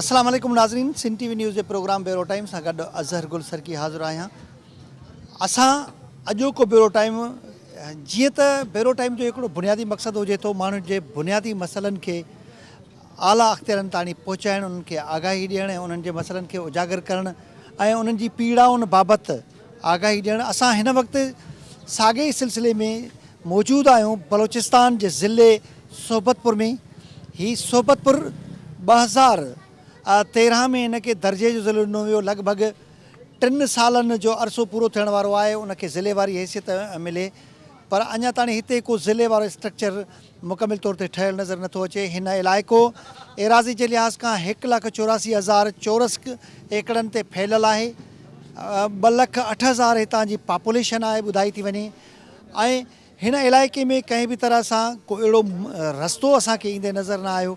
अस्सलाम वालेकुम नाज़रीन, सिन टीवी न्यूज़ के प्रोग्राम ब्यूरो टाइम सां गॾु अज़हर गुल सरकी हाज़िर आहियां। असां अॼोको ब्यूरो टाइम जीअं त ब्यूरो टाइम जो हिकिड़ो बुनियादी मक़सदु हुजे थो माण्हुनि जे बुनियादी मसइलनि खे आला अख़्तियारनि ताणी पहुचाइणु, उन्हनि खे आगाही ॾियणु, उन्हनि जे मसइलनि खे उजागर करणु ऐं उन्हनि जी पीड़ाउनि बाबति आगाही ॾियणु। असां हिन वक़्तु साॻे ई सिलसिले में मौजूदु आहियूं बलोचिस्तान जे ज़िले सोबतपुर में। ही सोबतपुर 2013 में इनके दर्जे जो ज़िलो ॾिनो वियो। लॻभॻि 3 सालनि जो अरसो पूरो थियण वारो आहे उनखे ज़िले वारी हैसियत मिले, पर अञा ताईं हिते को ज़िले वारो स्ट्रक्चर मुकमिल तौर ते ठहियलु नज़र नथो अचे। हिन इलाइक़ो एराज़ी जे लिहाज़ खां 1,84,000 चौरस एकड़नि ते फैलियलु आहे। 2,08,000 हितां जी पॉपुलेशन आहे ॿुधाई थी वञे। ऐं हिन इलाइक़े में कंहिं बि तरह सां को अहिड़ो रस्तो असांखे ईंदे नज़र न आयो।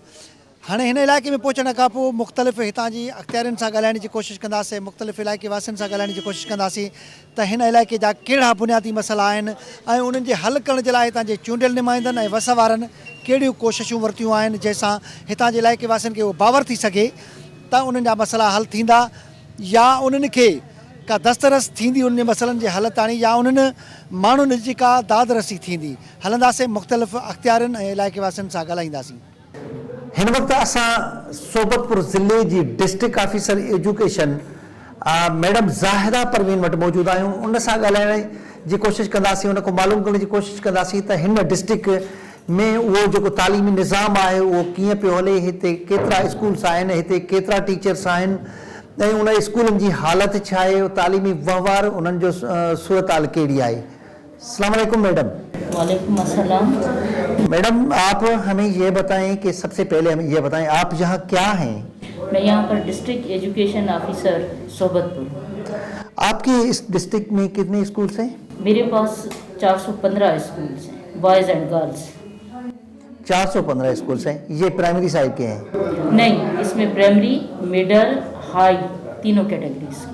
हाणे हिन इलाइक़े में पहुचण खां पोइ मुख़्तलिफ़ हितां जी अख़्तियारनि सां ॻाल्हाइण जी कोशिशि कंदासीं, मुख़्तलिफ़ इलाइक़े वासियुनि सां ॻाल्हाइण जी कोशिशि कंदासीं त हिन इलाइक़े जा कहिड़ा बुनियादी मसइला आहिनि ऐं उन्हनि जे हल करण जे लाइ हितां जे चूंडियल नुमाइंदनि ऐं वस वारनि कहिड़ियूं कोशिशूं वरितियूं आहिनि जंहिंसां हितां जे इलाइक़े वासियुनि खे उहो बावर थी सघे त उन्हनि जा मसइला हल थींदा या उन्हनि खे का दस्तरस थींदी उन मसइलनि जे हल ताणी या उन्हनि माण्हुनि जी का दादरसी थींदी। हलंदासीं मुख़्तलिफ़ अख़्तियारनि ऐं इलाइक़े वासियुनि सां ॻाल्हाईंदासीं। हिन वक़्तु असां सोबतपुर ज़िले जी district officer education madam Zahida Parveen वटि मौजूदु आहियूं। उन सां ॻाल्हाइण जी कोशिशि कंदासीं, उन खां मालूम करण जी कोशिशि कंदासीं त हिन डिस्ट्रिक्ट में उहो जेको तालीमी निज़ाम आहे उहो कीअं पियो हले, हिते केतिरा स्कूल्स आहिनि, हिते केतिरा टीचर्स आहिनि ऐं उन स्कूलनि जी हालत छा आहे, तालीमी वहिंवार उन्हनि जो सूरत हाल कहिड़ी आहे। अस्सलाम वालेकुम मैडम। वालेकुम अस्सलाम। मैडम आप हमें ये बताएं कि सबसे पहले हमें ये बताएं आप यहाँ क्या हैं? मैं यहाँ पर डिस्ट्रिक्ट एजुकेशन ऑफिसर सोबतपुर। आपके इस डिस्ट्रिक्ट में कितने स्कूल्स हैं? मेरे पास 415 स्कूल्स हैं, बॉयज़ एंड गर्ल्स। 415 स्कूल्स हैं। ये प्राइमरी साइड के हैं? नहीं, इसमें प्राइमरी, मिडल, हाई तीनों कैटेगरीज के।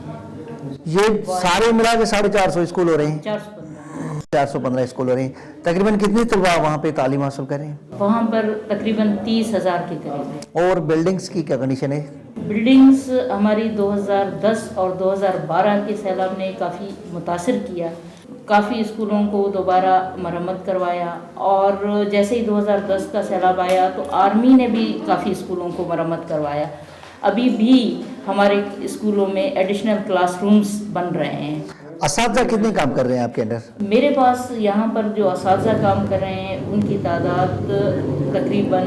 ये सारे मिला के 450 स्कूल हो रहे हैं? 415 स्कूल हो रहे हैं। तकरीबन कितने तलबा वहाँ पे तालीम हासिल कर रहे हैं? वहाँ पर तकरीबन 30,000 के करीब है। और बिल्डिंग्स की क्या कंडीशन है? बिल्डिंग्स हमारी 2010 और 2012 के सैलाब ने काफ़ी मुतासिर किया। काफ़ी स्कूलों को दोबारा मरम्मत करवाया और जैसे ही 2010 का सैलाब आया तो आर्मी ने भी काफ़ी स्कूलों को मरम्मत करवाया। अभी भी हमारे स्कूलों में एडिशनल क्लासरूम्स बन रहे हैं। असातिज़ा कितने काम कर रहे हैं आपके अंदर? मेरे पास यहाँ पर जो असातिज़ा काम कर रहे हैं उनकी तादाद तकरीबन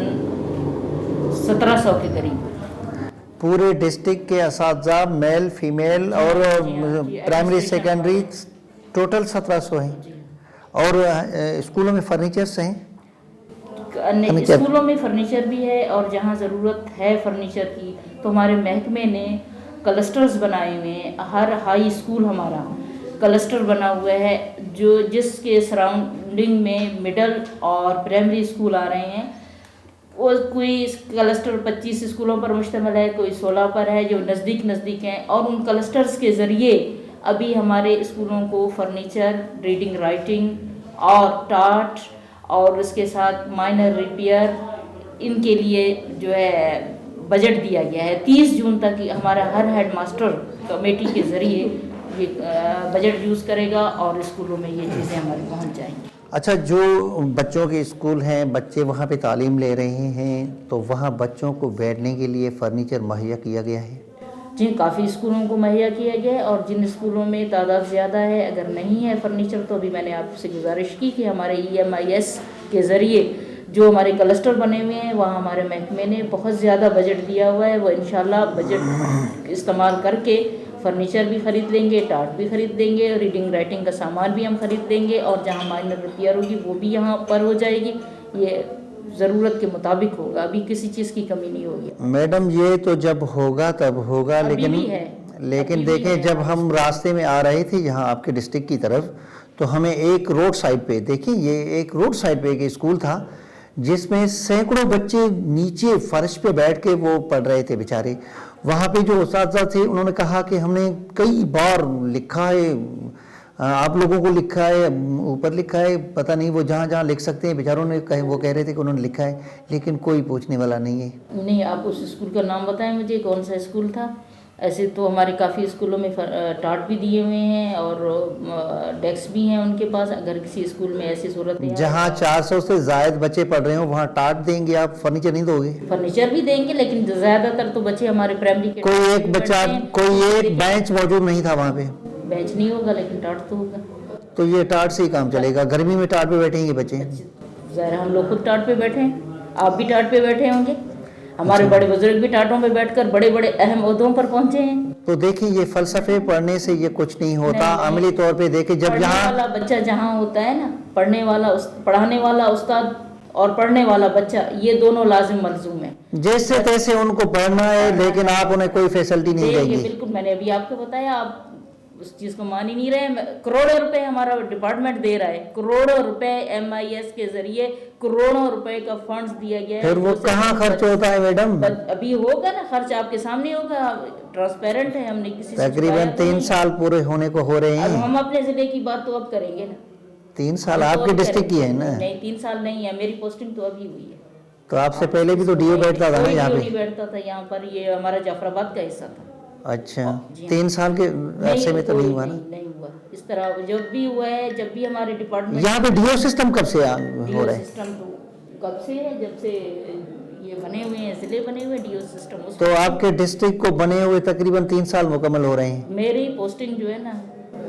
1700 के करीब। पूरे डिस्ट्रिक्ट के असातिज़ा मेल फीमेल और प्राइमरी सेकेंडरी टोटल 1700 हैं। और स्कूलों में फर्नीचर्स हैं? स्कूलों में फर्नीचर भी है और जहाँ ज़रूरत है फर्नीचर की तो हमारे महकमे ने क्लस्टर्स बनाए हुए हैं। हर हाई स्कूल हमारा क्लस्टर बना हुआ है जो जिसके सराउंडिंग में मिडल और प्राइमरी स्कूल आ रहे हैं। वो कोई क्लस्टर 25 स्कूलों पर मुश्तमिल है, कोई 16 पर है जो नज़दीक हैं और उन क्लस्टर्स के ज़रिए अभी हमारे स्कूलों को फर्नीचर, रीडिंग राइटिंग और टाट और उसके साथ माइनर रिपेयर इनके लिए जो है बजट दिया गया है। 30 जून तक हमारा हर हेड मास्टर कमेटी के ज़रिए ये बजट यूज़ करेगा और स्कूलों में ये चीज़ें हमारी पहुंच जाएंगी। अच्छा, जो बच्चों के स्कूल हैं, बच्चे वहाँ पे तालीम ले रहे हैं तो वहाँ बच्चों को बैठने के लिए फर्नीचर मुहैया किया गया है? जी, काफ़ी स्कूलों को मुहैया किया गया है और जिन स्कूलों में तादाद ज़्यादा है अगर नहीं है फर्नीचर तो अभी मैंने आपसे गुजारिश की कि हमारे EMIS के ज़रिए जो हमारे क्लस्टर बने हुए हैं वहाँ हमारे महकमे ने बहुत ज़्यादा बजट दिया हुआ है। वो इंशाल्लाह बजट इस्तेमाल करके फर्नीचर भी ख़रीद लेंगे, टाट भी ख़रीद लेंगे, रीडिंग राइटिंग का सामान भी हम ख़रीद लेंगे और जहाँ माइनर रिपेयर होगी वो भी यहाँ पर हो जाएगी। ये ज़रूरत के मुताबिक होगा, अभी किसी चीज़ की कमी नहीं होगी। मैडम, ये तो जब होगा तब होगा, लेकिन देखें जब हम रास्ते में आ रहे थे यहाँ आपके डिस्ट्रिक्ट की तरफ तो हमें एक रोड साइड पे, देखिए ये एक रोड साइड पे एक स्कूल था जिसमें सैकड़ों बच्चे नीचे फर्श पे बैठ के वो पढ़ रहे थे बेचारे। वहाँ पे जो उस्ताद थे उन्होंने कहा कि हमने कई बार लिखा है आप लोगों को लिखा है, ऊपर लिखा है, पता नहीं वो जहाँ जहाँ लिख सकते हैं, बेचारों ने कहे, वो कह रहे थे कि उन्होंने लिखा है, लेकिन कोई पूछने वाला नहीं है। नहीं, आप उस स्कूल का नाम बताएं मुझे, कौन सा स्कूल था। ऐसे तो हमारे काफ़ी स्कूलों में टाट भी दिए हुए हैं और डेस्क भी हैं उनके पास। अगर किसी स्कूल में ऐसी सूरत है जहाँ 400 से ज़ायद बच्चे पढ़ रहे हो वहाँ टाट देंगे आप, फर्नीचर नहीं दोगे? फर्नीचर भी देंगे, लेकिन ज़्यादातर तो बच्चे हमारे प्राइमरी के कोई एक बच्चा, कोई एक बेंच मौजूद नहीं था वहाँ पे? बेंच नहीं होगा लेकिन टाट तो होगा। तो ये टाट से ही काम चलेगा? गर्मी में टाट पे बैठेंगे बच्चे? ज़ाहिर हम लोग खुद टाट पे बैठे हैं, आप भी टाट पे बैठे होंगे, हमारे बड़े बुजुर्ग भी टाटों पे बैठकर बड़े बड़े अहम ओहदों पर पहुंचे हैं। तो देखिए, ये फलसफे पढ़ने से ये कुछ नहीं होता। अमली तौर पे देखे, जब पढ़ने यहाँ वाला बच्चा जहाँ होता है ना, पढ़ाने वाला उस्ताद और पढ़ने वाला बच्चा, ये दोनों लाजिम मलजूम है। जैसे तैसे उनको पढ़ना है, लेकिन आप उन्हें कोई फैसिलिटी नहीं देंगे। बिल्कुल, मैंने अभी आपको बताया, आप उस चीज़ को मान ही नहीं रहे। करोड़ों रुपए हमारा डिपार्टमेंट दे रहा है, करोड़ों रुपए MIS के जरिए करोड़ों रुपए का फंड्स दिया गया है। फिर वो कहाँ खर्च होता है मैडम? अभी होगा ना खर्च, आपके सामने होगा, ट्रांसपेरेंट है, हमने किसी से तकरीबन 3 साल पूरे होने को हो रहे अब हैं। हम अपने जिले की बात तो अब करेंगे ना। 3 साल आपके डिस्ट्रिक्ट की है ना? नहीं, 3 साल नहीं है, मेरी पोस्टिंग तो अभी हुई है। तो आपसे पहले भी तो DO बैठता था ना यहाँ कोई पे? बैठता था यहाँ पर, ये हमारा जाफराबाद का हिस्सा था। अच्छा, 3 साल के अरसे में तो नहीं हुआ ना? नहीं हुआ इस तरह। जब भी हुआ है, जब भी हमारे डिपार्टमेंट यहाँ पे DO सिस्टम कब से हो रहा है? सिस्टम तो कब से है, जब से ये बने हुए हैं, जिले बने हुए DO सिस्टम। तो आपके डिस्ट्रिक्ट को बने हुए तकरीबन 3 साल मुकम्मल हो रहे हैं। मेरी पोस्टिंग जो है ना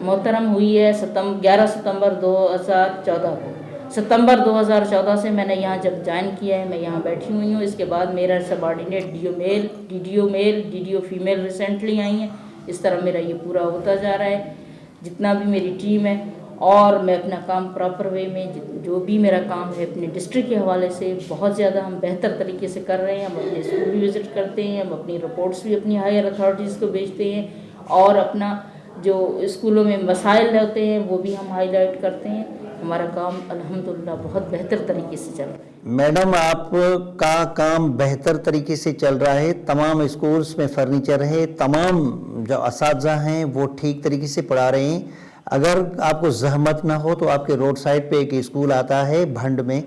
मोहतरम हुई है 11 सितंबर 2014 को। सितंबर 2014 से मैंने यहाँ जब ज्वाइन किया है, मैं यहाँ बैठी हुई हूँ। इसके बाद मेरा subordinate DDO male, DDO female recently आई हैं। इस तरह मेरा ये पूरा होता जा रहा है, जितना भी मेरी टीम है। और मैं अपना काम प्रॉपर वे में, जो भी मेरा काम है अपने डिस्ट्रिक्ट के हवाले से बहुत ज़्यादा हम बेहतर तरीके से कर रहे हैं। हम अपने स्कूल भी विज़िट करते हैं, हम अपनी रिपोर्ट्स भी अपनी हायर अथॉरिटीज़ को भेजते हैं, और अपना जो स्कूलों में मसाइल होते हैं वो भी हम हाईलाइट करते हैं। हमारा काम अल्हम्दुलिल्लाह बहुत बेहतर तरीके से चल रहा है। मैडम, आपका काम बेहतर तरीके से चल रहा है, तमाम स्कूल्स में फर्नीचर है, तमाम जो असातिज़ा हैं वो ठीक तरीके से पढ़ा रहे हैं। अगर आपको जहमत ना हो तो आपके रोड साइड पे एक स्कूल आता है भंड में,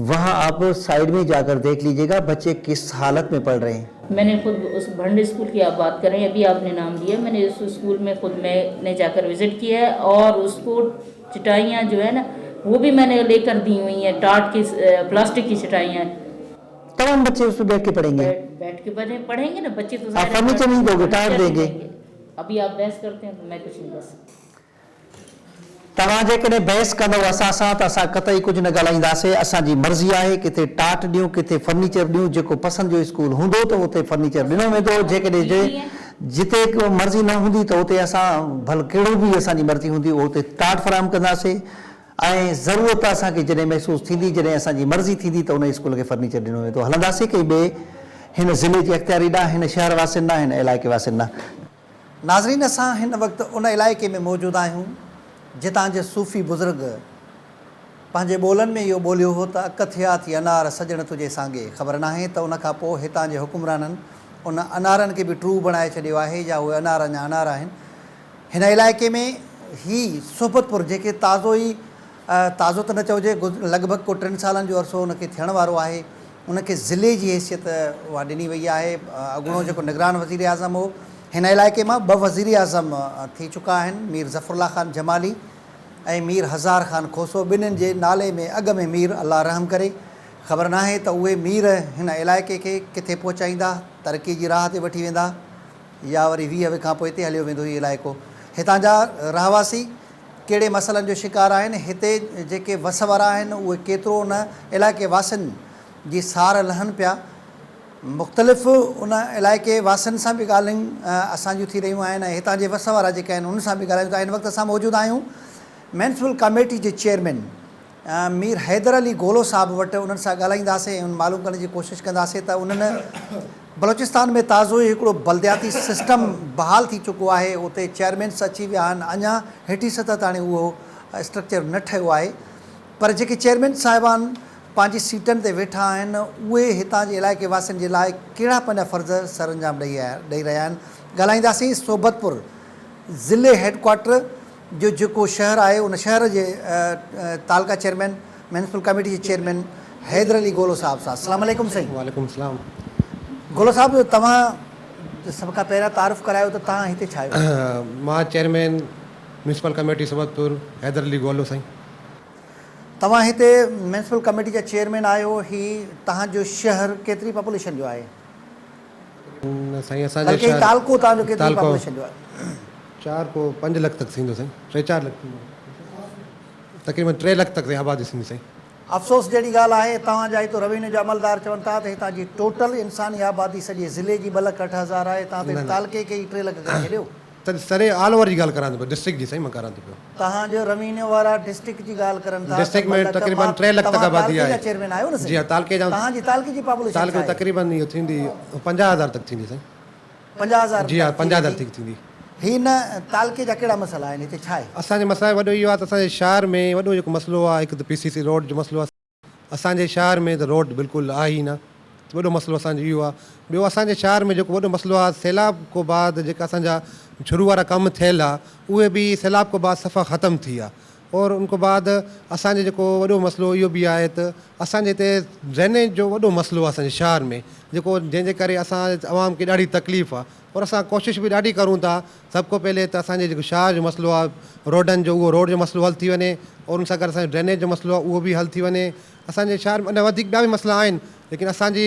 वहाँ आप साइड में जाकर देख लीजिएगा बच्चे किस हालत में पढ़ रहे हैं। मैंने खुद उस भंड स्कूल की आप बात करें, अभी आपने नाम लिया, मैंने उस स्कूल में खुद मैंने जाकर विज़िट किया है, और उसको चटाइयाँ जो है ना वो भी मैंने लेकर दी हुई हैं, टाट की प्लास्टिक की चटाइयाँ। तमाम बच्चे उस पर बैठ के पढ़ेंगे? बैठ के पढ़ेंगे ना बच्चे तो। आप फर्नीचर नहीं दोगे, टाट देंगे? अभी आप बहस करते हैं तो मैं कुछ नहीं कह सकती। तव्हां जेकॾहिं बहस कंदव असां सां त असां कतई कुझु न ॻाल्हाईंदासीं। असांजी मर्ज़ी आहे, किथे टाट ॾियूं, किथे फर्नीचर ॾियूं। जेको पसंदि जो स्कूल हूंदो त उते फर्नीचर ॾिनो वेंदो। जेकॾहिं जिते को मर्ज़ी न हूंदी त उते असां भल कहिड़ो बि असांजी मर्ज़ी हूंदी उते टाट फराहम कंदासीं। ऐं ज़रूरत असांखे जॾहिं महसूसु थींदी, जॾहिं असांजी मर्ज़ी थींदी त उन स्कूल खे फर्नीचर ॾिनो वेंदो। हलंदासीं कंहिं ॿिए हिन ज़िले जी अख़्तियारी ॾांहुं, हिन शहर वासियुनि ॾांहुं, हिन इलाइक़े वासियुनि ॾांहुं। नाज़रीन, असां हिन वक़्तु उन इलाइक़े में मौजूदु आहियूं जितां जे सूफ़ी बुज़ुर्ग पंहिंजे ॿोलनि में इहो ॿोलियो हो त अक थिया थी अनार सजण तुंहिंजे सांगे। ख़बर नाहे त उन खां पोइ हितां जे हुकुमराननि उन अनारनि खे बि ट्रू बणाए छॾियो आहे, या उहे अनार अञा अनार आहिनि। हिन इलाइक़े में ही सोबतपुर, जेके ताज़ो त न चइजे, लॻभॻि को 3 सालनि जो अरसो उनखे थियण वारो आहे, उनखे ज़िले जी हैसियत उहा ॾिनी वई आहे। अॻूणो जेको निगरान वज़ीर आज़म हो, हिन इलाइक़े मां 2 वज़ीर आज़म थी चुका आहिनि, मीर ज़फ़रुल्ला ख़ान जमाली ऐं मीर हज़ार ख़ान खोसो। ॿिन्हिनि जे नाले में अॻ में मीर, अल्लाह रहम करे। ख़बर नाहे त उहे मीर हिन इलाइक़े खे किथे पहुचाईंदा, तरक़ी जी राह ते वठी वेंदा, या वरी 20 वे खां पोइ हिते हलियो वेंदो हीउ इलाइक़ो। हितां जा रहवासी कहिड़े मसइलनि जो शिकार आहिनि, हिते जेके वस वारा आहिनि उहे केतिरो उन इलाइक़े वासियुनि जी सार लहनि पिया। मुख़्तलिफ़ उन इलाइक़े वासियुनि सां बि ॻाल्हियूं असांजूं थी रहियूं आहिनि, ऐं हितां जे वस वारा जेके आहिनि उन सां बि ॻाल्हायूं था। हिन वक़्तु असां मौजूदु आहियूं म्यूनिसिपल कमेटी जे चेयरमैन मीर हैदर अली गोलो साहब वटि। उन्हनि सां ॻाल्हाईंदासीं ऐं मालूम करण जी कोशिशि कंदासीं त उन्हनि बलोचिस्तान में ताज़ो ई हिकिड़ो बलदियाती सिस्टम बहाल थी चुको आहे, उते चेयरमैन्स अची विया आहिनि, अञा हेठी सतह ताणी उहो स्ट्रक्चर न ठहियो आहे। पर जेके चेयरमैन साहिबान पंहिंजी सीटनि ते वेठा आहिनि उहे हितां जे इलाइक़े वासियुनि जे लाइ कहिड़ा पंहिंजा फ़र्ज़ सरअंजाम ॾेई रहिया आहिनि। ॻाल्हाईंदासीं सोबतपुर ज़िले हेडक्वार्टर जो जेको शहर आहे उन शहर जे तालका चेयरमैन म्यूनसिपल कमेटी जे चेयरमैन हैदर अली गोलो साहब सां। अस्सलाम वालेकुम साईं। वालेकुम सलाम। गोलो साहब, तव्हां सभ खां पहिरियां तारीफ़ करायो त तव्हां हिते छा आहियो? मां chairman municipal committee Sabatpur Haider Ali Golo Sain. तव्हां हिते म्यूनसिपल कमेटी जा चेयरमैन आहियो, ही तव्हांजो शहर केतिरी पॉपुलेशन जो आहे? साईं असांजे बल्कि शहर तालको तव्हांजो केतिरी तालको पॉपुलेशन जो आहे? 4 को 5 लाख तक थींदो साईं, 3-4 लाख थींदो, तक़रीबन 3 लाख तक आबादी थींदी साईं। अफ़सोस जहिड़ी ॻाल्हि आहे, तव्हांजा हिते रेवेन्यू जा अमलदार चवनि था त हितां जी टोटल इंसानी आबादी सॼे ज़िले जी 2,08,000 आहे, तव्हां त तालके खे ई 3 लाख करे छॾियो। त सरे ऑल ओवर जी ॻाल्हि करां थो पियो, डिस्ट्रिक्ट जी साईं मां करां थो पियो। तव्हांजो रेवेन्यू वारा डिस्ट्रिक्ट जी ॻाल्हि करनि था, डिस्ट्रिक्ट में तक़रीबन 3 लाख तक आबादी आहे। चेयरमैन आहियो न जी हा, तालके जा तव्हांजी तालके जी पॉपुलेशन तालके तक़रीबन इहो थींदी 50,000 तक थींदी साईं। 50,000? जी हा, 50,000 तक थींदी। हिन तालके जा कहिड़ा मसइला आहिनि हिते, छा आहे? असांजे मसइलो वॾो इहो आहे त असांजे शहर में वॾो जेको मसइलो आहे, हिकु त PCC रोड जो मसइलो आहे। असांजे शहर में त रोड बिल्कुलु आहे ई न, वॾो मसइलो असांजो इहो आहे। ॿियो असांजे शहर में जेको वॾो मसइलो आहे, सैलाब खां बाद जेका असांजा शुरू वारा कम थियल आहे उहे बि सैलाब खां बाद सफ़ा ख़तमु थी विया। और उन खां बाद असांजे जेको वॾो मसइलो इहो बि आहे त असांजे हिते ड्रेनेज जो वॾो मसइलो आहे असांजे शहर में, जेको जंहिंजे करे असां आवाम खे ॾाढी तकलीफ़ आहे। और असां कोशिशि बि ॾाढी करूं था। सभ खां पहिले त असांजे जेको शहर जो मसइलो आहे रोडनि जो, उहो रोड जो मसइलो हल थी वञे, और उन सां गॾु असांजो ड्रेनेज जो मसइलो आहे उहो बि हल थी वञे। असांजे शहर में अञा वधीक ॿिया बि मसइला आहिनि, लेकिन असांजी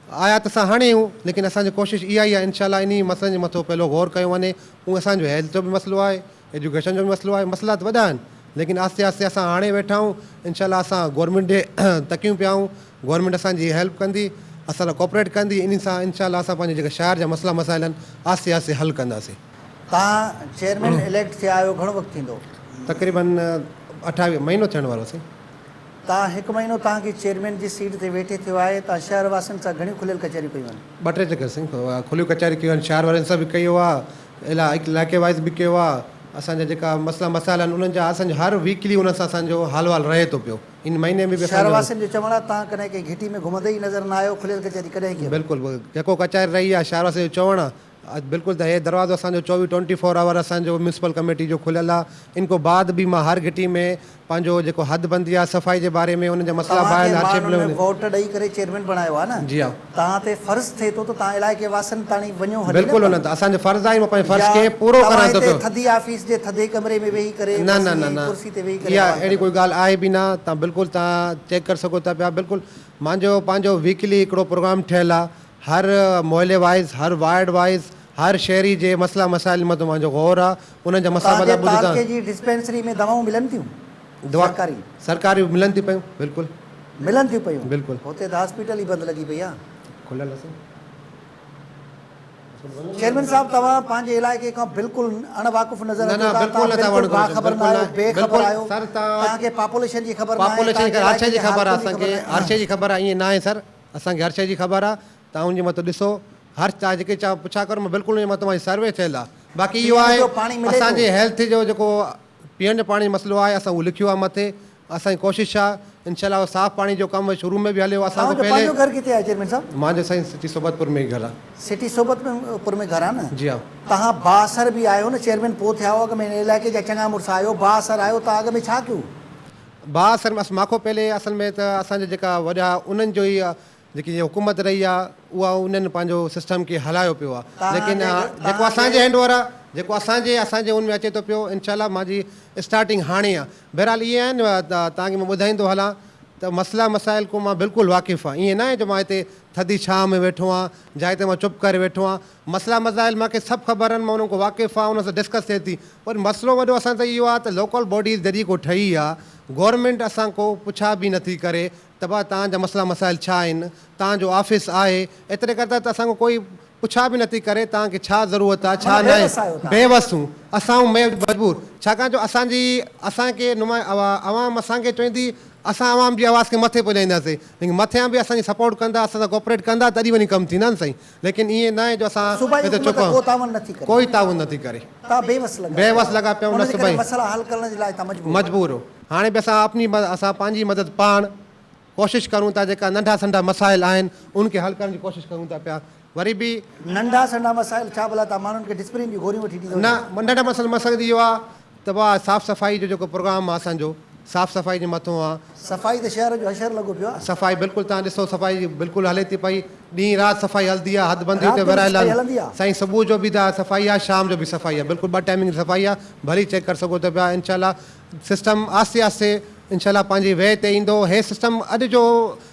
आयात असां हाणे आहियूं, लेकिन असांजी कोशिशि इहा ई आहे इंशाअल्लाह इन मसइलनि जे मथां पहिरियों गौर कयो वञे। उहो असांजो हेल्थ जो बि मसइलो आहे, एजुकेशन जो बि मसइलो आहे। मसइला त वॾा आहिनि, लेकिन आहिस्ते आहिस्ते असां हाणे वेठा आहियूं। इंशाअल्लाह असां गवर्नमेंट ॾे तकियूं पिया आहियूं, गवर्नमेंट असांजी हेल्प कंदी, असां सां कोऑपरेट कंदी। इन सां इंशाअल्लाह असां पंहिंजे जेके शहर जा मसइला मसाइल आहिनि आहिस्ते आहिस्ते हल कंदासीं। तव्हां चेयरमैन इलेक्ट थिया आहियो, घणो वक़्तु थींदो? तक़रीबन 28 महीनो थियण वारो साईं। तव्हां 1 महीनो तव्हांखे चेयरमैन जी सीट ते वेठे थियो आहे, तव्हां शहर वासियुनि सां घणियूं खुलियल कचहरियूं कयूं आहिनि? 2-3 चकर साईं खुलियूं कचहरी कयूं आहिनि, शहर वारनि सां बि कयो आहे, इलाइक़े वाइज़ बि कयो आहे। असांजा जेका मसइला मसाइला आहिनि उन्हनि जा असांजो हर वीकली उन सां असांजो हाल वाल रहे थो पियो। इन महीने में बि शहर वासियुनि जो चवणु आहे तव्हां कॾहिं कंहिं घिटी में घुमंदे ई नज़र न आयो, खुलियल कचहरी कॾहिं कयो? बिल्कुलु जेको कचहरी रही आहे शहर वासियुनि जो चवणु आहे बिल्कुलु त हे दरवाज़ो असांजो 24 आवर असांजो म्यूनसिपल कमेटी जो खुलियल आहे। इन खां बाद बि मां हर घिटी में पंहिंजो जेको हद बंदी आहे सफ़ाई जे बारे में उन्हनि जा मसइला ॿाहिरि वोट ॾेई करे चेयरमैन बणायो आहे न? जी हा, तव्हां ते फ़र्ज़ु थिए थो त तव्हां इलाइक़े वासियुनि ताणी वञो। बिल्कुलु न, असांजो फ़र्ज़ु आहे, मां पंहिंजे फ़र्ज़ खे पूरो करां थो पियो। थधी ऑफिस जे थधे कमरे में वेही करे न न न न कुर्सी ते वेही करे इहा अहिड़ी कोई ॻाल्हि आहे बि न। तव्हां बिल्कुलु तव्हां चेक करे सघो था पिया। बिल्कुलु मुंहिंजो पंहिंजो वीकली हिकिड़ो प्रोग्राम ठहियलु आहे, हर मोहल्ले वाइज़, हर वार्ड वाइज़, हर शहरी जे मसइला मसाइल मथां मुंहिंजो गौर आहे। उन्हनि जा मसइला तालके जी डिस्पेंसरी में दवाऊं मिलनि थियूं? सरकारी सरकारी मिलनि थियूं पियूं, बिल्कुलु मिलनि थियूं पियूं। बिल्कुलु हुते त हॉस्पिटल ई बंदि लॻी पई आहे। खुलियल आहे। चेयरमैन साहब, तव्हां पंहिंजे इलाइक़े खां बिल्कुलु अणवाक़ुफ़ नज़र न न बिल्कुलु नथा वणो, ख़बर न आहियो, बेख़बर आहियो। सर तव्हांखे पॉपुलेशन जी ख़बर न आहे, पॉपुलेशन हर शइ जी ख़बर आहे, हालतुनि असांखे हर शइ जी ख़बर आहे। ईअं न आहे सर, असांखे हर शइ जी ख़बर आहे। तव्हां उनजे मथां ॾिसो, हर तव्हां जेके पुछा करो, मां बिल्कुलु उनजे मथां मुंहिंजी सर्वे थियल आहे। बाक़ी इहो आहे असांजे हेल्थ जो जेको पीअण जो पाणी जो मसइलो आहे, असां उहो लिखियो आहे मथे। असांजी कोशिशि आहे इंशाअल्लाह साफ़ पाणी जो कमु शुरू में बि हलियो। असांजो पहले घर किथे आहे चेयरमैन साहब? मुंहिंजो साईं सिटी सोबतपुर में ई घर आहे। सिटी सोबतपुर में घर आहे न? जी हा। तव्हां बासर बि आहियो न, चेयरमैन पोइ थिया हो, अॻ में इलाइक़े जा चङा मुड़ुस आहियो, बासर आहियो, तव्हां अॻ में छा कयो? बासर में मां खां पहले असल में त असांजा जेका वॾा उन्हनि जो ई जेकी हुकूमत रही आहे उहा उन्हनि पंहिंजो सिस्टम खे हलायो पियो आहे। लेकिन जेको असांजे हैंडओवर आहे, जेको असांजे उन में अचे थो पियो, इंशाअल्लाह मुंहिंजी स्टार्टिंग हाणे आहे। बहरहाल इहे आहिनि, तव्हांखे मां ॿुधाईंदो हलां त मसइला मसाइल को मां बिल्कुलु वाक़िफ़ु आहियां। ईअं न आहे जो मां हिते थधी छांव में वेठो आहियां, जाइ ते मां चुप करे वेठो आहियां। मसइला मसाइल मूंखे सभु ख़बर आहिनि, मां उन्हनि खां वाक़िफ़ु आहियां, उन सां डिस्कस थिए थी। पर मसइलो वॾो असां त इहो आहे त लोकल बॉडीज़ जॾहिं को ठही आहे, गवर्नमेंट असां को पुछा बि नथी करे त भाउ तव्हांजा मसइला मसाइल छा आहिनि, तव्हांजो ऑफिस आहे, एतिरे करे त असांखो कोई पुछा बि नथी करे तव्हांखे छा ज़रूरत आहे, छा न आहे। बेवसूं असां मजबूर, छाकाणि जो असांखे आवाम असांखे चवंदी असां आवाम जी आवाज़ खे मथे पहुचाईंदासीं, लेकिन मथियां बि असांजी सपोर्ट कंदा, असां सां कोऑपरेट कंदा, तॾहिं वञी कमु थींदा आहिनि साईं। लेकिन ईअं न आहे जो असां हिते चुप आहियूं, कोई ताउन नथी करे, बेवस लॻा पिया आहियूं, न सुभाई मजबूर हो। हाणे बि असां पंहिंजी मदद पाण कोशिशि करूं था, जेका नंढा संढा मसाइल आहिनि उनखे हल करण जी कोशिशि करूं था पिया। वरी बि नंढा संढा मसाइल छा भला तव्हां माण्हुनि खे डिस्प्रिन जी गोरियूं वठी ॾींदो? न, नंढा मसइलो इहो आहे तबाह साफ़ सफ़ाई जो जेको प्रोग्राम आहे असांजो साफ़ सफ़ाई जे मथां आहे सफ़ाई त शहर जो अशर लॻो पियो आहे सफ़ाई बिल्कुलु तव्हां ॾिसो सफ़ाई बिल्कुलु हले थी पई ॾींहुं राति सफ़ाई हलंदी आहे हदबंदी राति ते जो विरायल सफ़ाई हलंदी आहे? साईं सुबुह जो बि सफ़ाई आहे शाम जो बि सफ़ाई आहे बिल्कुलु 2 टाइमिंग सफ़ाई आहे भली चेक करे सघो था पिया इनशाला सिस्टम आस्ते आस्ते इनशाला पंहिंजी वेह ते ईंदो हे सिस्टम अॼु जो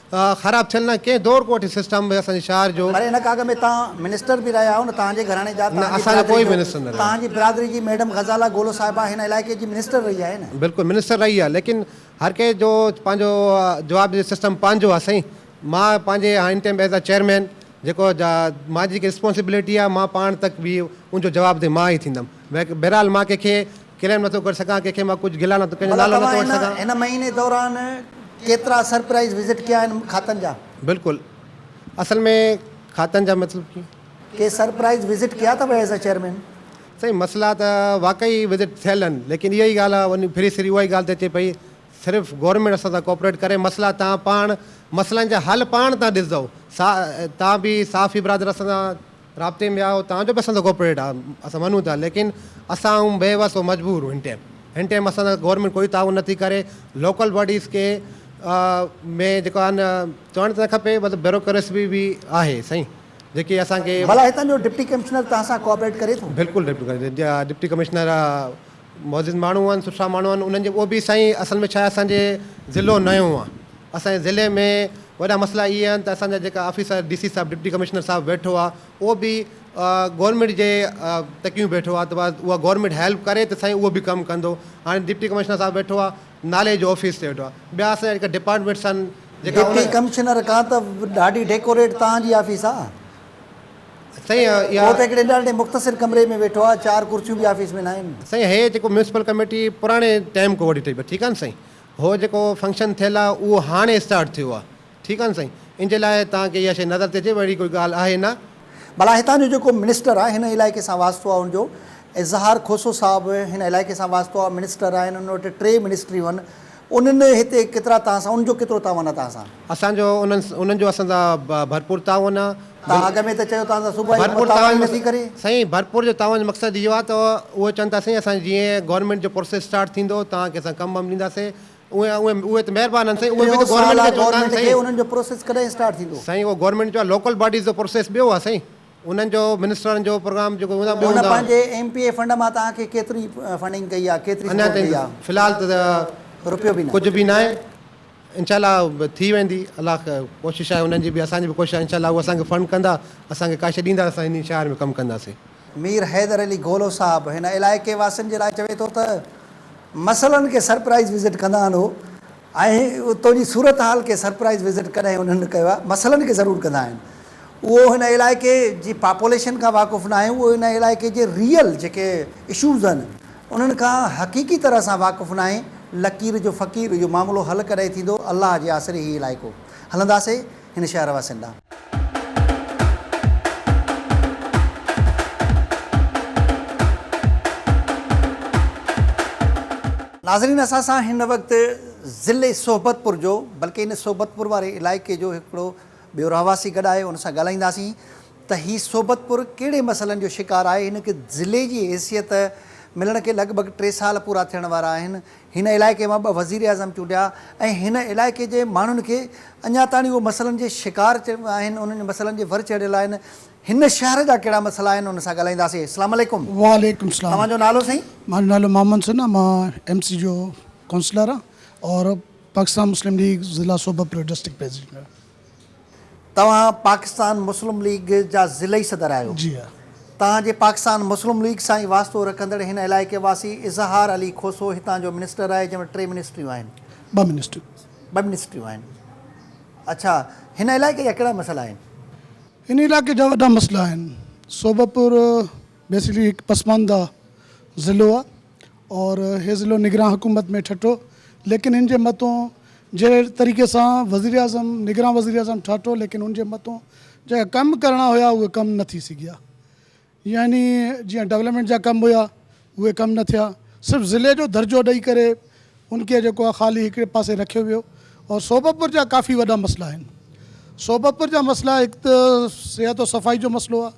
ख़राबु थियल न कंहिं दौर को वठी सिस्टम असांजे शहर जो पर हिन काग में तव्हां मिनिस्टर बि रहिया आहियो न तव्हांजे घराणे जा न, असांजो कोई मिनिस्टर न रहियो। तव्हांजी बिरादरी जी मैडम ग़ज़ाला गोलो साहिबा हिन इलाइक़े जी मिनिस्टर रही आहे न बिल्कुलु मिनिस्टर रही आहे लेकिन हर कंहिं जो पंहिंजो जवाब जो सिस्टम पंहिंजो आहे साईं मां पंहिंजे हाणे टाइम एज़ अ चेयरमैन जेको मां जेकी रिस्पॉन्सिबिलिटी आहे मां पाण तक बि उनजो जवाब दे मां ई थींदुमि बहरहाल मां कंहिंखे क्लेम नथो करे सघां कंहिंखे मां कुझु गिला नथो कंहिंजो नालो नथो वठी सघां हिन महीने दौरान केतिरा सरप्राइज़ विज़िट कया आहिनि खातनि जा बिल्कुलु असल में खातनि जा मतिलबु के सरप्राइज़ विज़िट कया अथव एज़ अ चेयरमैन साईं मसइला त वाक़ई विज़िट थियल आहिनि लेकिन इहा ई ॻाल्हि आहे वञी फिरी सिरी उहा ई ॻाल्हि त अचे पई सिर्फ़ु गवर्नमेंट असां सां कोऑपरेट करे मसइला तव्हां पाण मसइलनि जा हल पाण तव्हां ॾिसंदव तव्हां बि साफ़ी बिरादर असां सां राब्ते में आहियो तव्हांजो बि असां सां कोऑपरेट आहे असां मञूं था लेकिन असां बेवस मजबूर हिन टाइम असां सां गवर्नमेंट कोई ताउन नथी करे लोकल बॉडीज़ खे में जेको आहे न चवणु त न खपे मतिलबु ब्यूरोक्रेसी बि आहे साईं जेकी असांखे भला हितां जो डिप्टी कमिश्नर तव्हां सां कोऑपरेट करे थो बिल्कुलु डिप्टी कमिश्नर मौजूद माण्हू आहिनि सुठा माण्हू आहिनि उन्हनि जे उहो बि साईं असल में छा आहे असांजे ज़िलो नयो आहे असांजे ज़िले में वॾा मसइला इहे आहिनि त असांजा जेका ऑफिसर DC साहिबु डिप्टी कमिश्नर साहिबु वेठो आहे उहो बि गवर्नमेंट जे तकियूं वेठो आहे त उहा गवर्नमेंट हेल्प करे त साईं उहो बि कमु कंदो हाणे डिप्टी कमिश्नर साहिबु वेठो आहे नाले जो ऑफिस ते वेठो आहे ॿिया असांजा जेका डिपार्टमेंट्स आहिनि जेका डिप्टी कमिश्नर खां त ॾाढी डेकोरेट तव्हांजी ऑफिस आहे साईं उहो त हिकिड़े ॾाढे मुख़्तसिर कमरे में वेठो आहे 4 कुर्सियूं बि ऑफिस में न आहिनि साईं हे जेको म्यूनिसिपल कमेटी पुराणे टाइम खां वठी ठही पई ठीकु आहे न साईं हो जेको फंक्शन थियल आहे उहो हाणे स्टार्ट थियो आहे ठीकु आहे न साईं इन जे लाइ तव्हांखे इहा शइ नज़र ते अचे अहिड़ी कोई ॻाल्हि आहे न भला हितां जो जेको मिनिस्टर आहे हिन इलाइक़े सां वास्तो आहे हुनजो इज़हार खोसो साहिबु हिन इलाइक़े सां वास्तो आहे मिनिस्टर आहिनि हुन वटि 3 मिनिस्ट्रियूं आहिनि उन्हनि हिते केतिरा तव्हां सां उनजो केतिरो तावन आहे तव्हां सां असांजो उन्हनि जो असांजा भरपूर तावन आहे तव्हां अॻ में त चयो तव्हां सां सुबुह भरपूर तावन नथी करे साईं भरपूर जो तावन जो मक़सदु इहो आहे त उहे चवनि था साईं असां जीअं गवर्नमेंट जो प्रोसेस स्टार्ट थींदो तव्हांखे असां कमु ॾींदासीं उहे त महिरबानी आहिनि साईं उहे बि गवर्नमेंट खे उन्हनि जो प्रोसेस कॾहिं स्टार्ट थींदो साईं उहो गवर्नमेंट जो आहे लोकल बॉडीज़ जो प्रोसेस ॿियो आहे साईं उन्हनि जो मिनिस्टरनि जो प्रोग्राम जेको हूंदा ॿियो हुन हूंदा पंहिंजे MPA फंड मां तव्हांखे केतिरी फंडिंग कई आहे केतिरी अञा support कई ताईं आहे फ़िलहाल त रुपयो बि न कुझु बि न आहे इनशाला थी वेंदी अलाह कोशिशि आहे उन्हनि जी बि असांजी बि कोशिशि आहे इनशाला उहे असांखे फंड कंदा असांखे का शइ ॾींदा असां हिन शहर में कमु कंदासीं मीर हैदर अली गोलो साहिबु हिन इलाइक़े वासियुनि जे लाइ चवे थो त मसइलनि खे सरप्राइज़ विज़िट कंदा आहिनि उहो ऐं उतां जी सूरत हाल खे सरप्राइज़ विज़िट कॾहिं उन्हनि कयो आहे मसइलनि खे ज़रूरु कंदा आहिनि उहो हिन इलाइक़े जी पॉपुलेशन खां वाक़ुफ़ु न आहे उहो हिन इलाइक़े जे रियल जेके इशूज़ आहिनि उन्हनि खां हक़ीक़ी तरह सां वाक़ुफ़ु न आहे लकीर जो फ़क़ीर जो मामिलो हल कॾहिं थींदो अलाह जे आसिरे हीउ इलाइक़ो हलंदासीं हिन शहर वासियुनि ॾांहुं नाज़रीन असां सां हिन वक़्तु ज़िले सोबतपुर जो बल्कि इन सोबतपुर वारे इलाइक़े जो हिकिड़ो ॿियो रहवासी गॾु आहे उन सां ॻाल्हाईंदासीं त हीउ सोबतपुर कहिड़े मसइलनि जो शिकार आहे हिन खे ज़िले जी हैसियत मिलण खे लॻभॻि 3 साल पूरा थियण वारा आहिनि हिन इलाइक़े मां 2 वज़ीर आज़म चूंडिया ऐं हिन इलाइक़े जे माण्हुनि खे अञा ताईं उहे मसइलनि जे शिकार आहिनि उन्हनि मसइलनि जे भर चढ़ियल आहिनि हिन शहर जा कहिड़ा मसइला आहिनि उन सां ॻाल्हाईंदासीं अस्सलाम वालेकुम वालेकुम सलाम तव्हांजो नालो साईं मुंहिंजो नालो मोहम्मद सना मां MC जो काउंसलर आहियां और पाकिस्तान मुस्लिम लीग ज़िला सोबतपुर डिस्ट्रिक्ट प्रेसिडेंट आहियां तव्हां पाकिस्तान मुस्लिम लीग जा ज़िलई सदर आहियो जी हा तव्हांजे पाकिस्तान मुस्लिम लीग सां ई वास्तो रखंदड़ हिन इलाइक़े वासी इज़हार अली खोसो हितां जो मिनिस्टर आहे जंहिंमें 3 मिनिस्ट्रियूं आहिनि 2 मिनिस्ट्रियूं आहिनि अच्छा हिन इलाइक़े जा कहिड़ा मसइला आहिनि इन इलाइक़े जा वॾा मसइला आहिनि सोबतपुर बेसिकली हिकु पसमानदा ज़िलो आहे और हे ज़िलो निगरान हुकूमत में ठठो लेकिन हिन जे मथां जहिड़े तरीक़े सां वज़ीर आज़म निगरान वज़ीर आज़म ठाठो लेकिन उन जे मथां जेका कमु करणा हुया उहे कमु न थी सघिया यानी जीअं डेवलपमेंट जा कम हुया उहे कम न थिया सिर्फ़ु ज़िले जो दर्जो ॾेई करे उनखे जेको आहे ख़ाली हिकिड़े पासे रखियो वियो और सोबतपुर जा काफ़ी वॾा मसइला आहिनि सोबतपुर जा मसइला हिकु त सिहत और सफ़ाई जो मसइलो आहे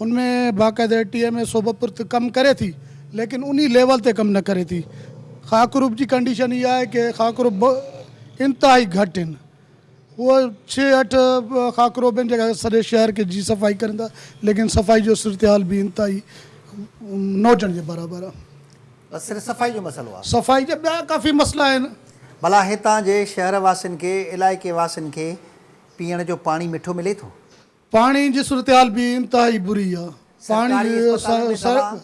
उनमें बाक़ाइदा TMA सोबतपुर त कमु करे थी लेकिन उन्हीं लेवल ते कमु न करे थी। खाकरूब जी कंडीशन इहा आहे कि खाकरूब इंतिहाई घटि आहिनि। उहो 6-8 खाकरूब आहिनि जेका सॼे शहर खे जी सफ़ाई करनि था, लेकिन सफ़ाई जो सूरत बि इंतिहाई न हुजण जे बराबरि आहे। बस सिर्फ़ु सफ़ाई जो मसइलो आहे। सफ़ाई जा ॿिया काफ़ी मसइला आहिनि। भला हितां जे शहर वासियुनि खे इलाइक़े वासियुनि खे पीअण जो पाणी मिठो मिले थो? पाणी जी सूरत बि इंतिहाई बुरी आहे।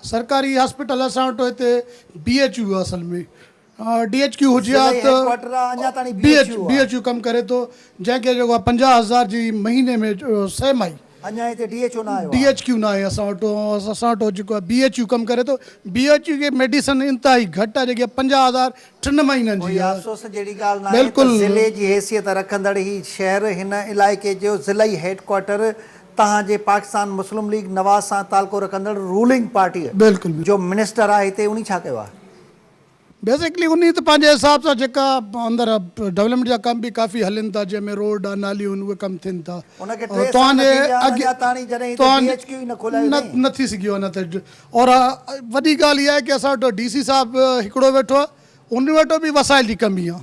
सरकारी हॉस्पिटल असां वटि हिते BHU आहे असल में, DHQ हुजे हा त BHU कमु करे थो, जंहिंखे जेको आहे 50,000 जी महीने में सहमाई। अञा हिते DHO न आयो आहे। DHQ न आहे असां वटि जेको आहे BHU कमु करे थो। BHU खे मेडिसन इंतिहाई घटि आहे, जेकी 50,000 3 महीननि जी आहे। अफ़सोस जहिड़ी ॻाल्हि न आहे त ज़िले जी हैसियत रखंदड़ ही शहर हिन इलाइक़े जो ज़िलई हेडक्वार्टर तव्हांजे पाकिस्तान मुस्लिम लीग नवाज़ सां ताल्को रखंदड़ रूलिंग पार्टी बिल्कुलु जो मिनिस्टर आहे हिते, उन छा कयो आहे? बेसिकली उन त पंहिंजे हिसाब सां जेका अंदरि डेवलपमेंट जा कम बि काफ़ी हलनि था, जंहिंमें रोड आहे, नालियूं आहिनि, उहे कम थियनि था। न थी सघियो आहे न त। और वॾी ॻाल्हि इहा आहे की असां वटि DC साहिबु हिकिड़ो वेठो आहे, उन वटि बि वसाइल जी कमी आहे।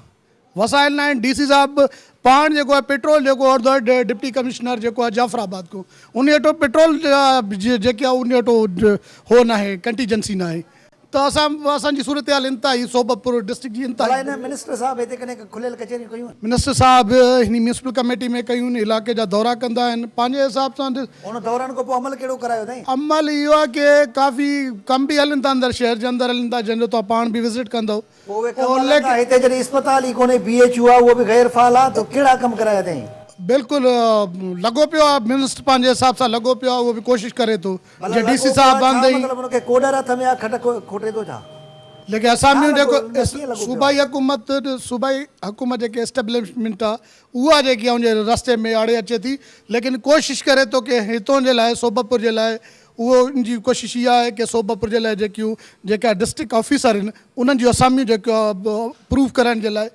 वसाइल न आहिनि। DC साहिबु पाण जेको आहे पेट्रोल जेको आहे डिप्टी कमिश्नर जेको आहे जाफ़राबाद को, उन वटि पेट्रोल जेके आहे उन वटि हो न आहे, कंटीजेंसी न आहे। त असांजी सूरत हाल इंतिहाई सोबतपुर डिस्ट्रिक्ट जी इंतिहाई। मिनिस्टर साहिब हिते कॾहिं खुलियल कचहरियूं कयूं? मिनिस्टर साहिब हिन म्यूनिसिपल कमेटी में कयूं, इलाइक़े जा दौरा कंदा आहिनि पंहिंजे हिसाब सां। उन दौरनि खां पोइ अमल कहिड़ो करायो अथई? अमल इहो आहे कि काफ़ी कम बि हलनि था अंदरि, शहर जे अंदरि हलनि था, जंहिंजो तव्हां पाण बि विज़िट कंदव। हिते जॾहिं इस्पताल ई कोन्हे, BHU आहे, उहो बि गैर फ़ाल आहे, त कहिड़ा कम कराया अथई? बिल्कुलु लॻो पियो आहे, मिनिस्टर पंहिंजे हिसाब सां लॻो पियो आहे, उहो बि कोशिशि करे थो। जीअं DC साहिबु उनखे कोडर हथ में खट खोटे थो छा? लेकिन असामियूं जेको सूबाई हुकूमत जेके एस्टेब्लिशमेंट आहे, उहा जेकी आहे उनजे रस्ते में आड़े अचे थी, लेकिन कोशिशि करे थो कि हितों जे लाइ सोबतपुर जे लाइ उहो उनजी कोशिशि इहा आहे कि सोबतपुर जे लाइ जेका डिस्ट्रिक्ट ऑफिसर आहिनि, उन्हनि जूं असामियूं जेको प्रूव करण जे लाइ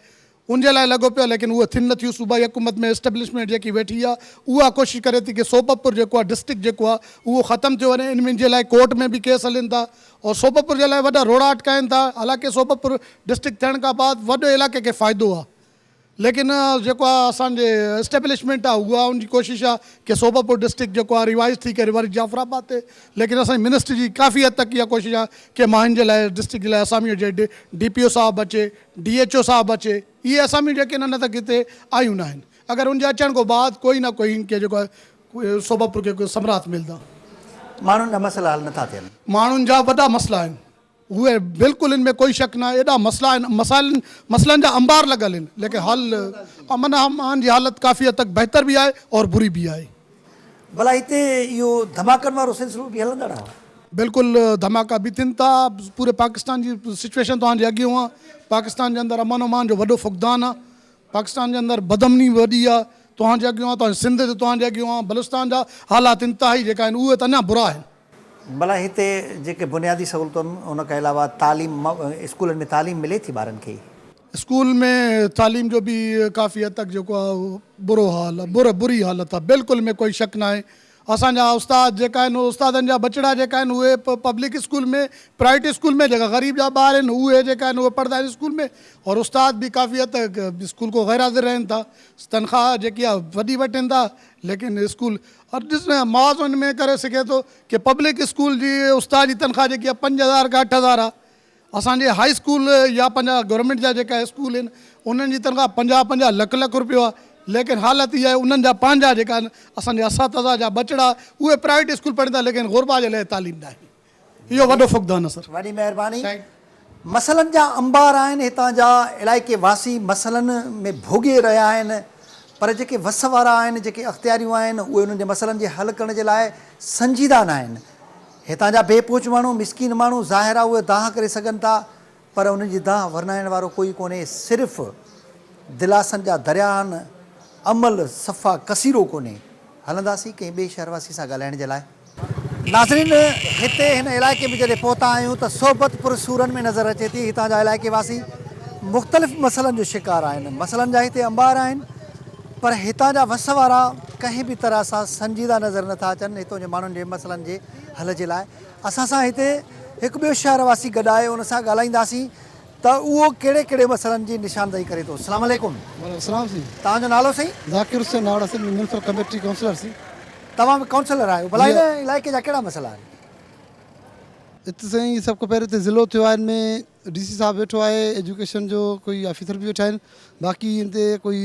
उनजे लाइ लॻो पियो, लेकिन उहो थियनि न थियूं। सूबाई हुकूमत में एस्टेब्लिशमेंट जेकी वेठी आहे, उहा कोशिशि करे थी कि सोबतपुर जेको आहे डिस्ट्रिक्ट जेको आहे उहो ख़तमु थियो वञे। इन जे लाइ कोर्ट में बि केस हलनि था और सोबतपुर जे लाइ वॾा रोड़ा अटकाइनि था। हालांकि सोबतपुर डिस्ट्रिक्ट थियण खां बाद वॾो इलाइक़े खे फ़ाइदो आहे, लेकिन जेको आहे असांजे एस्टेब्लिशमेंट आहे, उहा उनजी कोशिशि आहे कि सोबतपुर डिस्ट्रिक्ट जेको आहे रिवाइज़ थी करे वरी जाफ़राबाद थिए। लेकिन असांजी मिनिस्टर जी काफ़ी हद तक इहा कोशिशि आहे कि मां हिन जे लाइ डिस्ट्रिक्ट जे लाइ असामियूं जे DPO साहिबु अचे, DHO साहिबु अचे, इहे असामियूं जेके न तक हिते आयूं न आहिनि। अगरि उनजे अचण खां बाद कोई न कोई इनखे जेको आहे सोबतपुर खे कोई सम्राट मिलंदा। माण्हुनि जा मसइला हल नथा थियनि। माण्हुनि जा वॾा मसइला आहिनि, उहे बिल्कुलु इन में कोई शक न आहे। एॾा मसइला आहिनि, मसइलनि जा अंबार लॻल आहिनि, लेकिन अमन अमान जी हालत काफ़ी हद तक बहितर बि आहे और बुरी बि आहे। भला हिते इहो धमाकनि वारो सिलसिलो बि हलंदड़ आहे? बिल्कुलु धमाका बि थियनि था। पूरे पाकिस्तान जी सिचुएशन तव्हांजे अॻियां आहे। पाकिस्तान जे अंदरि अमन अमान जो वॾो फुक़दान आहे। पाकिस्तान जे अंदरि बदमनी वॾी आहे, तव्हांजे अॻियां आहे। तव्हांजे सिंध जो तव्हांजे अॻियां आहे। बलूचिस्तान जा हालात इंतिहाई जेका आहिनि उहे त अञा बुरा आहिनि। भला हिते जेके बुनियादी सहूलियतूं उन खां अलावा तालीम, स्कूलनि में तालीम मिले थी ॿारनि खे? स्कूल में तालीम जो बि काफ़ी हद तक जेको आहे बुरो हाल आहे, बुरी हालत आहे। बिल्कुलु में कोई शक न आहे। असांजा उस्ताद जेका आहिनि, उस्तादनि जा बचड़ा जेका आहिनि उहे पब्लिक स्कूल में, प्राइवेट स्कूल में जेका ग़रीब जा ॿार आहिनि उहे जेका आहिनि उहे पढ़ंदा आहिनि स्कूल में, और उस्ताद बि काफ़ी हद तक स्कूल को गैर हाज़िर रहनि था। तनख़्वाह जेकी आहे वॾी वठनि था, लेकिन स्कूल और ॾिस मौज़ हुन में करे सघे थो कि पब्लिक स्कूल जी उस्ताद जी तनख़्वाह जेकी आहे 5,000 खां 8,000 आहे। असांजे हाई स्कूल या पंहिंजा गवर्नमेंट जा जेका स्कूल आहिनि उन्हनि जी तनख़्वाह 50-50 लख रुपयो आहे। लेकिन हालत इहा आहे उन्हनि जा पंहिंजा जेका आहिनि असांजे असातिज़ा जा बचड़ा उहे प्राइवेट स्कूल पढ़ंदा, लेकिन गुरबा जे लाइ तालीम न आहे। इहो वॾो फुक़दान आहे सर। वॾी महिरबानी। मसइलनि जा अंबार आहिनि, हितां जा इलाइक़े वासी मसइलनि में भोॻे रहिया आहिनि, पर जेके वस वारा आहिनि, जेके अख़्तियारियूं आहिनि, उहे उन्हनि जे मसइलनि जे हल करण जे लाइ संजीदा न आहिनि। हितां जा बेपूछ माण्हू, मिसकीन माण्हू ज़ाहिर आहे उहे दाह करे सघनि था, पर उन्हनि जी दाह वरनाइण वारो कोई कोन्हे। सिर्फ़ु दिलासनि जा दरिया आहिनि, अमल सफ़ा कसीरो कोन्हे। हलंदासीं कंहिं ॿिए शहरवासी सां ॻाल्हाइण जे लाइ। नाज़रीन, हिते हिन इलाइक़े में जॾहिं पहुता आहियूं त सोबतपुर सूरनि में नज़र अचे थी। हितां जा इलाइक़े वासी मुख़्तलिफ़ मसइलनि जो शिकार आहिनि। मसइलनि जा हिते अंबार आहिनि, पर हितां जा वस वारा कंहिं बि तरह सां संजीदा नज़र नथा अचनि हितां जे माण्हुनि जे मसइलनि जे हल जे लाइ। असां सां हिते हिकु ॿियो शहरवासी गॾु आहे उन सां ॻाल्हाईंदासीं त उहो कहिड़े कहिड़े मसइलनि जी निशानदेही करे थो। अस्सलाम वालेकुम। सलाम सी तव्हांजो नालो साईं? ज़ाकिर हुसैन नावड़ा से म्यूनसिपल कमेटी काउंसलर सी। तव्हां बि काउंसलर आहियो, भला हिन इलाइक़े जा कहिड़ा मसइला आहिनि? हिते साईं सभ खां पहिरियों हिते ज़िलो थियो आहे, हिन में DC साहब वेठो आहे, एजुकेशन जो कोई ऑफिसर बि वेठा आहिनि, बाक़ी हिते कोई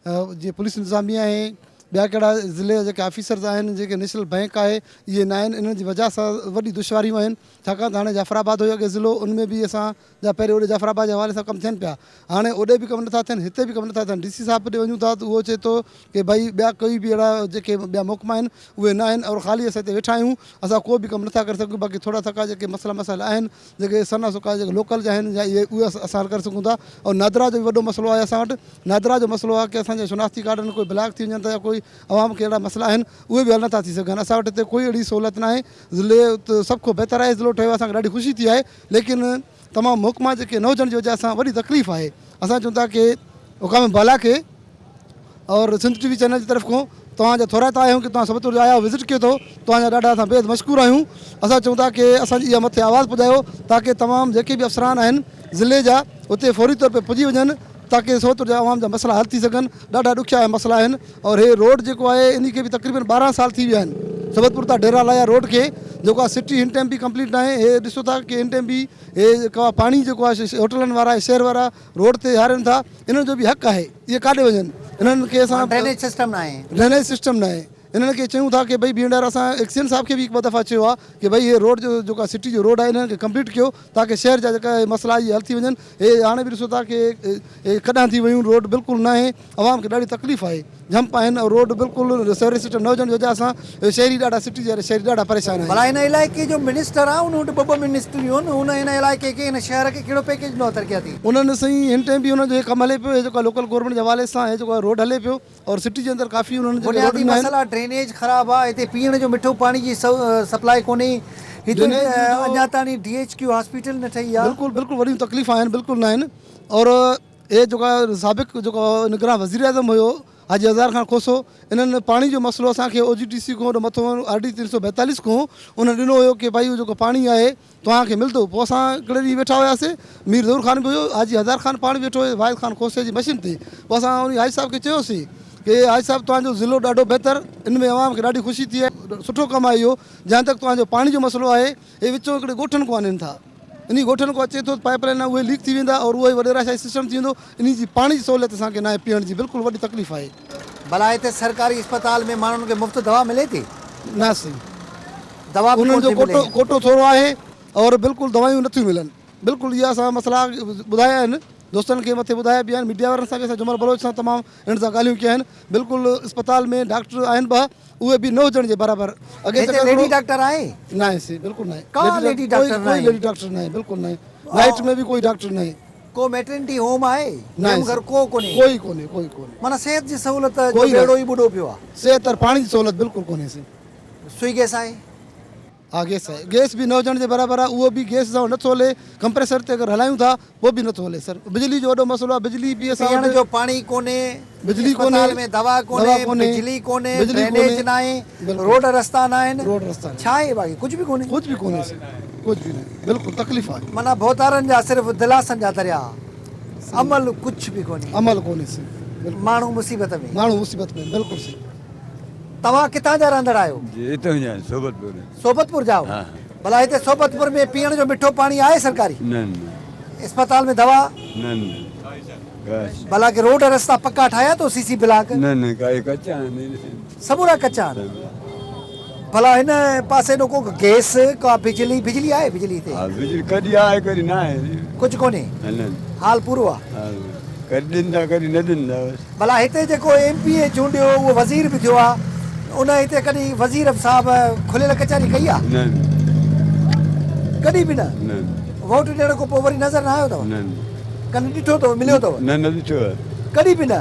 जीअं पुलिस इंतज़ामिया आहे, ॿिया कहिड़ा ज़िले जा जेके ऑफिसर्स आहिनि, जेके नेशनल बैंक आहे, इहे न आहिनि। इन्हनि जी वजह सां वॾी दुश्वारियूं आहिनि, छाकाणि त हाणे जाफ़राबाद हुयो अॻे ज़िलो, उनमें बि असां जा पहिरीं ओॾे जाफ़राबाद जे हवाले सां कमु थियनि पिया, हाणे ओॾे बि कमु नथा थियनि, हिते बि कमु नथा थियनि। DC साहब ॾे वञूं था त उहो चए थो की भई ॿिया कोई बि अहिड़ा जेके ॿिया महकमा आहिनि उहे न आहिनि, और ख़ाली असां हिते वेठा आहियूं, असां को बि कमु नथा करे सघूं। बाक़ी थोरा थका जेके मसइला आहिनि, जेके सन्ना सुका जेके लोकल जा आहिनि, या इहे उहे असां करे सघूं था। और नादरा जो बि वॾो मसइलो आहे असां वटि। नादरा जो मसइलो आहे की असांजे शनाख़्ती कार्ड में कोई ब्लैक थी वञनि था, या कोई आवाम खे अहिड़ा मसइला आहिनि उहे बि हल नथा थी सघनि। असां वटि हिते कोई अहिड़ी सहूलियत न आहे। ज़िले सभ खां बहितर आहे ज़िलो ठहियो, असांखे ॾाढी ख़ुशी थी आहे, लेकिन तमामु महकमा जेके न हुजण जी वजह सां वॾी तकलीफ़ आहे। असां चऊं था की हुकाम बाला खे और सिंध TV चैनल जी तरफ़ खां तव्हांजा थोराइता आया आहियूं की तव्हां सबतूर आया विज़िट कयो अथव, तव्हांजा ॾाढा असां बेहद मशकूर आहियूं। असां चऊं था की असांजी इहा मथे आवाज़ पुॼायो ताकी तमामु जेके बि अफ़सरान आहिनि ज़िले जा उते फौरी तौर ते पुॼी वञनि, ताकी सोतुर जा आवाम जा मसइला हल थी सघनि। ॾाढा ॾुखिया मसइला आहिनि, और हे रोड जेको आहे इन खे बि तक़रीबन 12 साल थी विया आहिनि। सबतपुर तां डेरा लाया रोड खे जेको आहे सिटी हिन टाइम बि कंप्लीट न आहे। हे ॾिसो था की हिन टाइम बि हे जेको आहे पाणी जेको आहे होटलनि वारा शहर वारा रोड ते हारनि था, इन्हनि जो बि हक़ु आहे इहे काॾे वञनि। इन्हनि खे असां ड्रेनेज सिस्टम न आहे, ड्रेनेज सिस्टम न आहे। इन्हनि खे चयूं था की भई बीहर असां एक्सीएन साहब खे बि हिकु ॿ दफ़ा चयो आहे की भई हे रोड जो जेको आहे सिटी जो रोड आहे इन्हनि खे कंप्लीट कयो ताकी शहर जा जेका मसइला इहे हल थी वञनि। हे हाणे बि ॾिसो था की कॾां थी वियूं, रोड बिल्कुलु न आहे, आवाम खे ॾाढी तकलीफ़ आहे, जंप आहिनि, और रोड बिल्कुलु सेवरेज सिस्टम न हुजण जी वजह सां शहरी ॾाढा सिटी जा शहरी ॾाढा परेशान आहिनि। भला हिन इलाइक़े जो मिनिस्टर आहे, उन वटि ॿ मिनिस्ट्रियूं आहिनि, हुन हिन इलाइक़े खे हिन शहर खे कहिड़ो पैकेज ॾिनो तरक़ियाती? उन्हनि साईं हिन टाइम बि हुनजो कमु हले पियो, जेको लोकल गवर्नमेंट जे हवाले सां जेको आहे रोड हले पियो, और सिटी जे अंदरि काफ़ी उन्हनि बुनियादी मसइला ड्रेनेज ख़राबु आहे, हिते पीअण जो मिठो पाणी जी सप्लाई कोन्हे, हिते अञा ताईं DHQ हॉस्पिटल न ठही आहे। बिल्कुलु वॾियूं तकलीफ़ आहिनि, बिल्कुलु न आहिनि। और हे जेको आहे साबिक़ जेको निगरान वज़ीर आज़म हुयो हाजी हज़ार ख़ान खोसो, इन्हनि पाणी जो मसइलो असांखे OGTC खां मथो RD 342 खां उन्हनि ॾिनो हुयो की भई जेको पाणी आहे तव्हांखे मिलंदो। पोइ असां हिकिड़े ॾींहुं वेठा हुआसीं, मीर ज़हूर ख़ान बि हुयो, हाजी हज़ार ख़ान पाण वेठो हुयो वाहिद ख़ान खोसे जी मशीन ते। पोइ असां उन हाजी साहब खे चयोसीं कि हाजी साहब तव्हांजो ज़िलो ॾाढो बहितर, इन में आवाम खे ॾाढी ख़ुशी थी आहे, सुठो कमु आहे इहो। जहां तक तव्हांजो पाणी जो मसइलो आहे, हे विचो हिकिड़े ॻोठनि खां आननि था, इन ॻोठनि खां अचे थो पाइपलाइन उहे लीक थी वेंदा, और उहे वॾेरा शाही सिस्टम थी वेंदो। इन जी पाणी जी सहूलियत असांखे न आहे पीअण जी, बिल्कुलु वॾी तकलीफ़ आहे। भला हिते सरकारी अस्पताल में माण्हुनि खे मुफ़्त दवा मिले थी? न सही, दवा उन्हनि जो कोटो थोरो आहे, और बिल्कुलु दवायूं नथियूं मिलनि। बिल्कुलु इहा असां मसइला ॿुधाया आहिनि, दोस्तनि खे मथे ॿुधाया बि आहिनि, मीडिया वारनि सां बि असां जुमल बलोच सां तमामु हिन सां ॻाल्हियूं कयूं आहिनि। बिल्कुलु अस्पताल में डॉक्टर आहिनि ॿ, उहे बि न हुजण जे बराबरि। अॻे लेडी डॉक्टर आहे? न आहे सी, बिल्कुलु न आहे। का लेडी डॉक्टर न आहे? लेडी डॉक्टर न आहे, बिल्कुलु न आहे। नाइट में भी कोई डॉक्टर नहीं, को मैटरनिटी होम आहे? नहीं घर को कोने? कोई कोने, कोई कोने। माना सेहत जी सहूलत कोई बेड़ो ही बुडो पियो आहे। सेहत और पानी की सहूलत बिल्कुल कोने से। सुई गैस आहे? हाँ गैस है, गैस भी न हुजण जे बराबरि आहे, उहो बि गैस सां नथो हले, कंप्रेसर ते अगरि हलायूं था पोइ बि नथो हले सर। बिजली जो वॾो मसइलो आहे, बिजली बि असां पीअण जो पाणी कोने, बिजली कोने, अस्पताल में दवा कोने, बिजली कोने, ड्रेनेज न आहे, रोड रस्ता न आहिनि, रोड रस्ता छा आहे बाक़ी कुझु बि कोने? कुछ भी कोने से, कुछ भी नहीं, बिल्कुल तकलीफ़ आहे। माना भोतारनि जा सिर्फ़ु दिलासनि जा दरिया, अमल कुझु बि कोने, अमल कोने से, माण्हू मुसीबत में, माण्हू मुसीबत में, बिल्कुलु सही। तव्हां किथां जा रहंदड़ आहियो? हितां जा सोबतपुर। सोबतपुर जाओ? हाँ। भला हिते सोबतपुर में पीअण जो मिठो पाणी आहे सरकारी? न अस्पताल में दवा? न भला के रोड रस्ता पक्का ठाया तो CC ब्लॉक? न काई कच्चा आहिनि, सबूरा कच्चा आहिनि। भला हिन पासे ॾो को गैस का बिजली? बिजली आहे? बिजली हिते बिजली कॾहिं आहे कॾहिं न आहे, कुझु कोन्हे, न हाल पूरो आहे। कॾहिं ॾींदा कॾहिं न ॾींदा बसि। भला हिते जेको MP चूंडियो उहो वज़ीर बि थियो आहे, उन हिते कॾहिं वज़ीर साहब खुलियल कचहरी कई आहे? न कॾहिं बि न। वोट ॾियण खां पोइ वरी नज़र न आयो अथव? कॾहिं ॾिठो अथव, मिलियो अथव? न ॾिठो आहे कॾहिं बि न।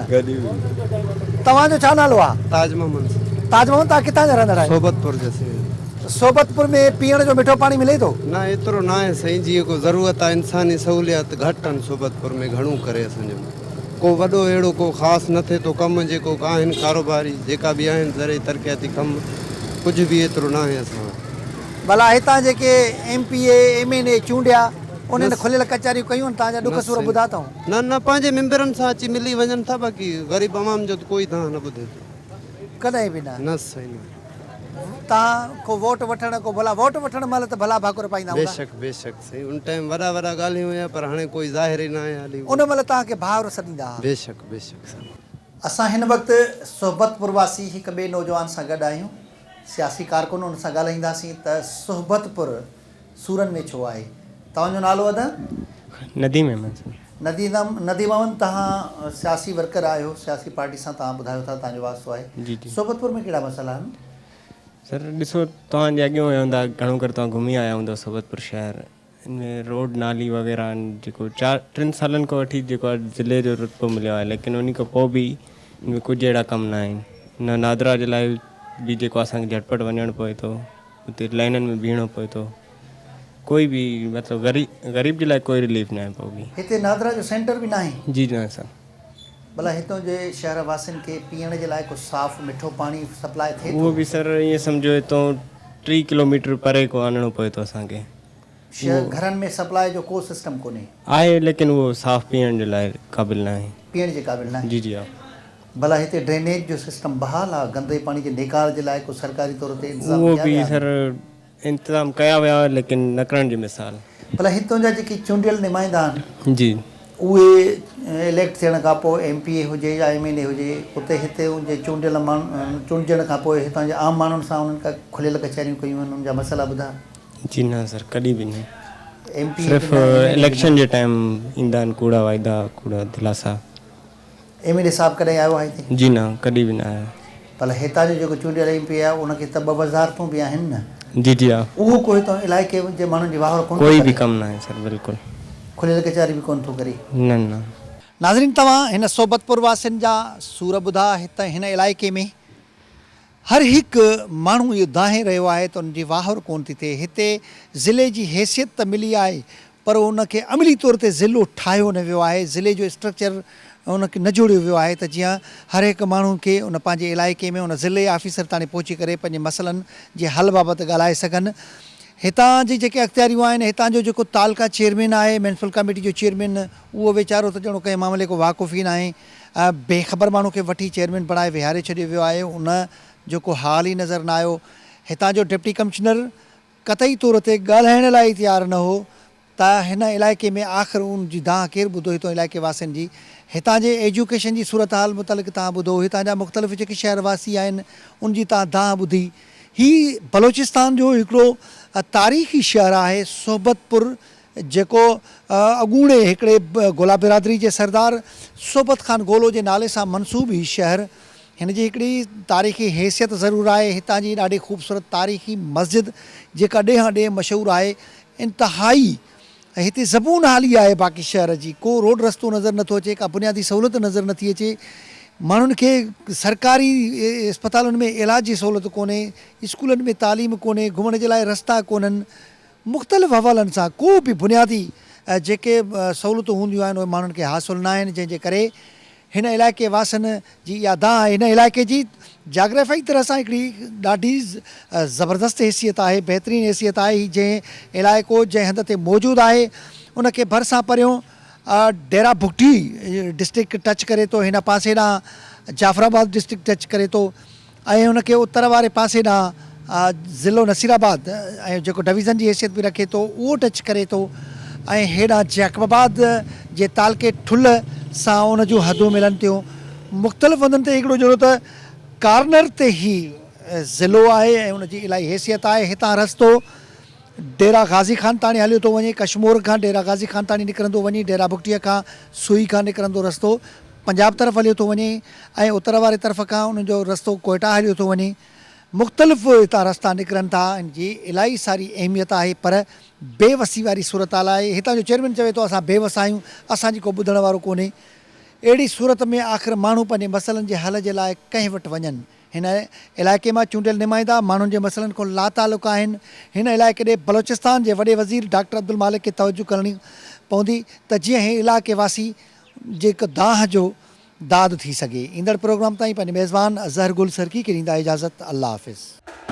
तव्हांजो छा नालो आहे? ताज मोहम्मद। ताज मोहम्मद, तव्हां किथां जा रहंदड़ आहियो? सोबतपुर जैसे। सोबतपुर में पीअण जो मिठो पाणी मिले थो? न एतिरो न आहे साईं, जीअं को ज़रूरत आहे, इंसानी सहूलियत घटि आहिनि सोबतपुर में, घणो करे असांजो को वॾो अहिड़ो को ख़ासि न थिए थो कमु, जेको आहिनि कारोबारी जेका बि आहिनि ज़रिए तरक़ियाती कमु, कुझु बि एतिरो न आहे असां। भला हितां जेके MPA MNA चूंडिया उन्हनि खुलियल कचहरियूं कयूं आहिनि, तव्हांजा ॾुख सूर ॿुधा अथऊं? न न पंहिंजे मेंबरनि सां अची मिली वञनि था, बाक़ी ग़रीब आवाम जो त कोई तव्हां न ॿुधे कॾहिं बि न। न सही न। तव्हां को वोट वठण को भला वोट वठण महिल त भला भाकुर पाईंदा हूंदा, बेशक बेशक सही, उन टाइम वॾा वॾा ॻाल्हियूं हुया, पर हाणे कोई ज़ाहिर ई न आहे हाली। उन महिल तव्हांखे भाउर सॾींदा हुआ। बेशक बेशक सही। असां हिन वक़्तु सोहबतपुर वासी हिकु ॿिए नौजवान सां गॾु आहियूं, सियासी कारकुन, उन सां ॻाल्हाईंदासीं त सोहबतपुर सूरन में छो आहे। तव्हांजो नालो अदा? नदीम अहमद। नदीम अहमद, तव्हां सियासी वर्कर आहियो, सियासी पार्टी सां तव्हां ॿुधायो था तव्हांजो वास्तो आहे। जी जी। सोहबतपुर में कहिड़ा मसइला आहिनि? सर ॾिसो, तव्हांजे अॻियां विया हूंदा, घणो करे तव्हां घुमी आया हूंदा सोहबतपुर शहर। इनमें रोड नाली वग़ैरह आहिनि, जेको 4-3 सालनि खां वठी जेको आहे ज़िले जो रुतबो मिलियो आहे, लेकिन उन खां पोइ बि इनमें कुझु अहिड़ा कम न आहिनि। न नादरा जे लाइ बि जेको असांखे झटपट वञणु पए थो, उते लाइननि में बीहणो पए थो, कोई बि मतिलबु ग़रीब जे लाइ कोई रिलीफ न आहे पोइ बि। हिते नादरा जो सेंटर बि न आहे? जी न सर। भला हितां जे शहर वासियुनि खे पीअण जे लाइ कुझु साफ़ मिठो पाणी सप्लाई थिए थो? उहो बि सर ईअं सम्झो हितां 3 किलोमीटर परे को आणणो पए थो असांखे। शहर घरनि में सप्लाई जो को सिस्टम कोन्हे? आहे, लेकिन उहो साफ़ पीअण जे लाइ क़ाबिल न आहे। पीअण जे क़ाबिल न आहे? जी जी हा। भला हिते ड्रेनेज जो सिस्टम बहाल आहे? गंदे पाणी जे निकाल जे लाइ कुझु सरकारी तौर ते इंतज़ाम उहो कया बि विया सर इंतज़ाम कया विया, लेकिन न करण जी मिसाल। भला हितां जा जेके चूंडियल नुमाइंदा आहिनि जी, उहे इलेक्ट थियण खां पोइ MPA हुजे या MNA हुजे, उते हिते उनजे चूंडियल माण्हू चूंडजण खां पोइ हितां जे आम माण्हुनि सां उन्हनि खां खुलियल कचहरियूं कयूं आहिनि, उनजा मसइला ॿुधा? जी न सर, कॾहिं बि न। MPA सिर्फ़ु इलेक्शन जे टाइम ईंदा आहिनि, कूड़ा वाइदा, कूड़ा दिलासा। MNA साहब कॾहिं आयो आहे हिते? जी न, कॾहिं बि न आया। भला हितां जो जेको चूंडियल MPA आहे उनखे त 2 वज़ारतूं बि आहिनि न? जी जी हा। उहो कोई हितां इलाइक़े जे माण्हुनि जी वाहर कोन? कोई बि कमु न आहे सर, बिल्कुलु। खुलियल कचहरी बि कोन थो करे? न न। नाज़रीन, तव्हां हिन सोहबतपुर वासियुनि जा सूर ॿुधा। हितां हिन इलाइक़े में हर हिकु माण्हू इहो दाहे रहियो आहे त उनजी वाहर कोन थी थिए। हिते ज़िले जी हैसियत त मिली आहे, पर उनखे अमली तौर ते ज़िलो ठाहियो न वियो आहे, ज़िले जो स्ट्रक्चर उनखे न जोड़ियो वियो आहे त जीअं हर हिकु माण्हू खे उन पंहिंजे इलाइक़े में उन ज़िले ऑफिसर ताणी पहुची करे पंहिंजे मसइलनि जे हल बाबति ॻाल्हाए सघनि। हितां जी जेके अख़्तियारियूं आहिनि, हितां जो जेको तालका चेयरमैन आहे, म्यूनिसिपल कमेटी जो चेयरमैन, उहो वीचारो त ॼणो कंहिं मामले को वाक़ुफ़ ई न आहे। बेख़बर माण्हू खे वठी चेयरमैन बणाए विहारे छॾियो वियो आहे, उन जेको हाल ई नज़र न आयो। हितां जो डिप्टी कमिश्नर क़तई तौर ते ॻाल्हाइण लाइ तयारु न हो त हिन इलाइक़े में आख़िर उन जी दाह केरु ॿुधो हितां इलाइक़े वासियुनि जी। हितां जे एजुकेशन जी सूरत हाल मुतलिक़ तव्हां ॿुधो, हितां जा मुख़्तलिफ़ जेके शहरवासी आहिनि उन जी तव्हां दाह ॿुधी। ही बलोचिस्तान जो हिकिड़ो तारीख़ी शहर आहे सोहबतपुर, जेको अॻूणे हिकिड़े गोला बिरादरी जे सरदार सोहबत ख़ान गोलो जे नाले सां मनसूब ही शहर। हिन जी हिकिड़ी तारीख़ी हैसियत ज़रूरु आहे। हितां जी ॾाढी ख़ूबसूरत तारीख़ी मस्जिद जेका ॾेहां ॾे मशहूरु आहे, इंतिहाई हिते ज़बून हाली आहे बाक़ी शहर जी। को रोड रस्तो नज़र नथो अचे, का बुनियादी सहूलियत नज़र नथी अचे, माण्हुनि खे सरकारी अस्पतालुनि में इलाज जी सहूलियत कोन्हे, स्कूलनि में तालीम कोन्हे, घुमण जे लाइ रस्ता कोन्हनि। मुख़्तलिफ़ हवालनि सां को बि बुनियादी जेके सहूलियतूं हूंदियूं आहिनि उहे माण्हुनि खे हासिलु न आहिनि, जंहिंजे करे हिन इलाइक़े वासियुनि जी इहा दाह आहे। हिन इलाइक़े जी जाग्राफाई तरह सां हिकिड़ी ॾाढी ज़बरदस्त हैसियत आहे, बहितरीनु हैसियत आहे। जंहिं इलाइक़ो जंहिं हंध ते मौजूदु आहे उनखे भरिसां परियों डेरा बुगटी डिस्ट्रिक्ट टच करे थो, हिन पासे ॾांहुं जाफ़राबाद डिस्ट्रिक्ट टच करे थो, ऐं हुनखे उत्तर वारे पासे ॾांहुं ज़िलो नसीराबाद ऐं जेको डिवीज़न जी हैसियत बि रखे थो उहो टच करे थो, ऐं हेॾां जैकबाबाद जे तालके ठुल सां उन जूं हदूं मिलनि थियूं। मुख़्तलिफ़ हंधनि ते हिकिड़ो जहिड़ो त कार्नर ते ई ज़िलो आहे ऐं उनजी इलाही हैसियत आहे। हितां रस्तो डेरा गाज़ी खान ताणी हलियो थो वञे, कश्मोर खां डेरा गाज़ी खान ताणी निकिरंदो वञे, डेरा बुगटीअ खां सुई खां निकिरंदो रस्तो पंजाब तरफ़ हलियो थो वञे, ऐं उत्तर वारे तरफ़ खां उनजो रस्तो कोयटा हलियो थो वञे। मुख़्तलिफ़ हितां रस्ता निकिरनि था, इन जी इलाही सारी अहमियत आहे, पर बेवसी वारी सूरत हाल आहे। हितां जो चेयरमैन चवे थो असां बेवस आहियूं, असांजी को ॿुधण वारो कोन्हे। अहिड़ी सूरत में आख़िर माण्हू पंहिंजे मसइलनि जे हल जे लाइ कंहिं वटि वञनि। हिन इलाइक़े मां चूंडियल नुमाइंदा माण्हुनि जे मसइलनि खां लातालुक आहिनि। हिन इलाइक़े ॾे बलोचिस्तान जे वॾे वज़ीर डॉक्टर अब्दुल मालिक खे तवजो करणी पवंदी त जीअं ही इलाइक़े वासी जेको दाह जो दाद थी सघे। ईंदड़ प्रोग्राम ताईं पंहिंजे मेज़बान अज़हर गुल सरकी खे ॾींदा इजाज़त। अल्लाह हाफ़िज़।